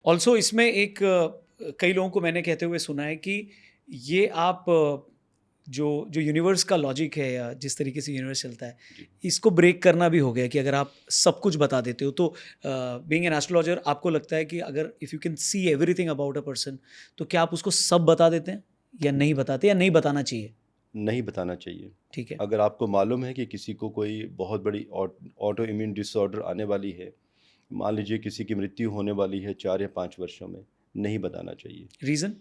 Also इसमें एक कई लोगों को मैंने कहते हुए सुना है कि ये आप जो जो यूनिवर्स का लॉजिक है या जिस तरीके से यूनिवर्स चलता है, जी। इसको ब्रेक करना भी हो गया कि अगर आप सब कुछ बता देते हो तो बीइंग एन एस्ट्रोलॉजर आपको लगता है कि अगर if you can see everything about a person तो क्या आप उसको सब बता देते हैं या नहीं बताते या नहीं बताना चाहिए? नहीं बताना चाहिए। ठीक है। अगर आपको मालूम है कि किसी को कोई बहुत बड़ी ऑटो इम्यून डिसऑर्डर आने वाली है, मान लीजिए किसी की मृत्यु होने वाली है 4 या 5 वर्षों में, नहीं बताना चाहिए। रीज़न?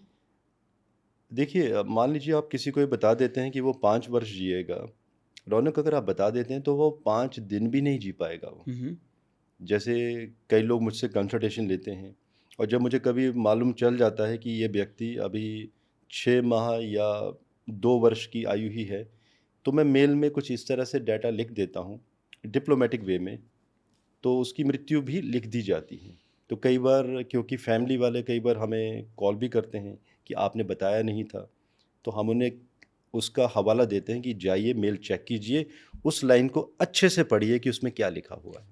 देखिए मान लीजिए आप किसी को ये बता देते हैं कि वो 5 वर्ष जिएगा, रौनक अगर आप बता देते हैं तो वो 5 दिन भी नहीं जी पाएगा वो। हुँ, हुँ। जैसे कई लोग मुझसे कंसल्टेशन लेते हैं और जब मुझे कभी मालूम चल जाता है कि ये व्यक्ति अभी 6 माह या 2 वर्ष की आयु ही है, तो मैं मेल में कुछ इस तरह से डाटा लिख देता हूँ, डिप्लोमेटिक वे में, तो उसकी मृत्यु भी लिख दी जाती है। तो कई बार क्योंकि फैमिली वाले कई बार हमें कॉल भी करते हैं कि आपने बताया नहीं था, तो हम उन्हें उसका हवाला देते हैं कि जाइए मेल चेक कीजिए, उस लाइन को अच्छे से पढ़िए कि उसमें क्या लिखा हुआ है।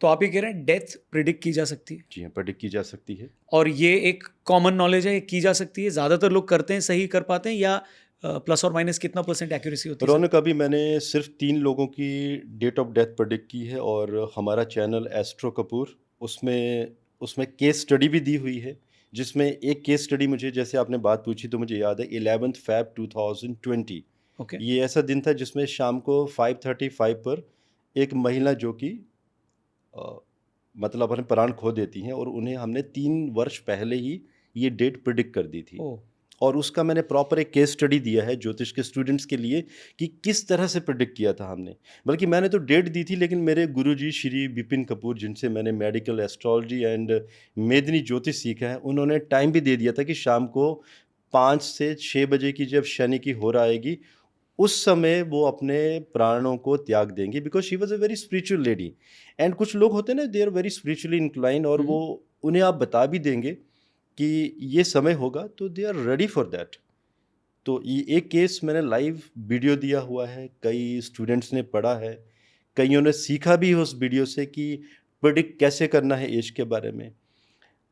तो आप ये कह रहे हैं डेथ प्रिडिक्ट की जा सकती है जी हाँ, प्रेडिक्ट की जा सकती है। और ये एक कॉमन नॉलेज है, ये की जा सकती है। ज़्यादातर लोग करते हैं, सही कर पाते हैं या प्लस और माइनस कितना परसेंट एक्यूरेसी होती है सर? रौनक अभी मैंने सिर्फ 3 लोगों की डेट ऑफ डेथ प्रेडिक्ट की है और हमारा चैनल एस्ट्रो कपूर उसमें उसमें केस स्टडी भी दी हुई है, जिसमें एक केस स्टडी मुझे जैसे आपने बात पूछी तो मुझे याद है 11th फ़ैब 2020। ओके। ये ऐसा दिन था जिसमें शाम को 5:35 पर एक महिला जो कि अ, मतलब अपने प्राण खो देती हैं और उन्हें हमने 3 वर्ष पहले ही ये डेट प्रेडिक्ट कर दी थी। ओह! और उसका मैंने प्रॉपर एक केस स्टडी दिया है ज्योतिष के स्टूडेंट्स के लिए कि किस तरह से प्रेडिक्ट किया था हमने। बल्कि मैंने तो डेट दी थी लेकिन मेरे गुरुजी श्री विपिन कपूर जिनसे मैंने मेडिकल एस्ट्रोलॉजी एंड मेदिनी ज्योतिष सीखा है, उन्होंने टाइम भी दे दिया था कि शाम को 5 से 6 बजे की जब शनि की होर आएगी, उस समय वो अपने प्राणों को त्याग देंगी because she was a very spiritual lady. And कुछ लोग होते हैं ना they are very spiritually inclined और हुँ, वो उन्हें आप बता भी देंगे कि ये समय होगा तो they are ready for that. तो ये एक केस मैंने लाइव वीडियो दिया हुआ है, कई स्टूडेंट्स ने पढ़ा है, कइयों ने सीखा भी है उस वीडियो से कि प्रेडिक्ट कैसे करना है एज के बारे में।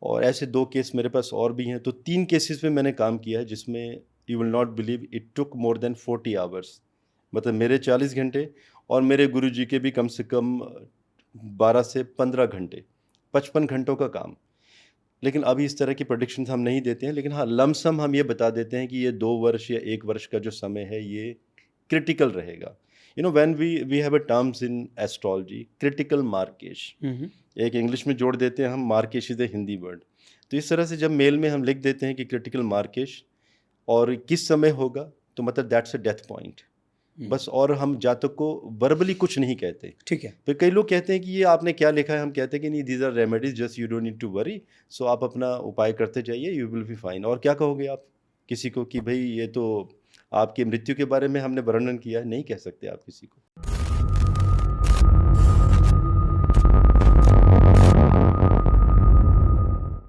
और ऐसे 2 केस मेरे पास और भी हैं, तो 3 केसेस में मैंने काम किया है जिसमें you will not believe it took more than 40 hours. मतलब मेरे 40 घंटे और मेरे गुरुजी के भी कम से कम 12 से 15 घंटे, 55 घंटों का काम। लेकिन अभी इस तरह की प्रेडिक्शंस हम नहीं देते हैं, लेकिन हाँ, लमसम हम ये बता देते हैं कि ये 2 वर्ष या 1 वर्ष का जो समय है, ये क्रिटिकल रहेगा। You know when we have a terms in astrology critical Markesh. हुँ, हुँ। एक इंग्लिश में जोड़ देते हैं हम, Markesh is a Hindi word. तो इस तरह से जब मेल में हम लिख देते हैं कि क्रिटिकल मार्केश और किस समय होगा, तो मतलब दैट्स अ डेथ पॉइंट। हुँ, बस और हम जातक को वर्बली कुछ नहीं कहते। ठीक है। फिर कई लोग कहते हैं कि ये आपने क्या लिखा है? हम कहते हैं कि नहीं, these are remedies, just you don't need to worry. So आप अपना उपाय करते जाइए, यू विल बी फाइन। और क्या कहोगे आप किसी को कि भई ये तो आपकी मृत्यु के बारे में हमने वर्णन किया है? नहीं कह सकते आप किसी को।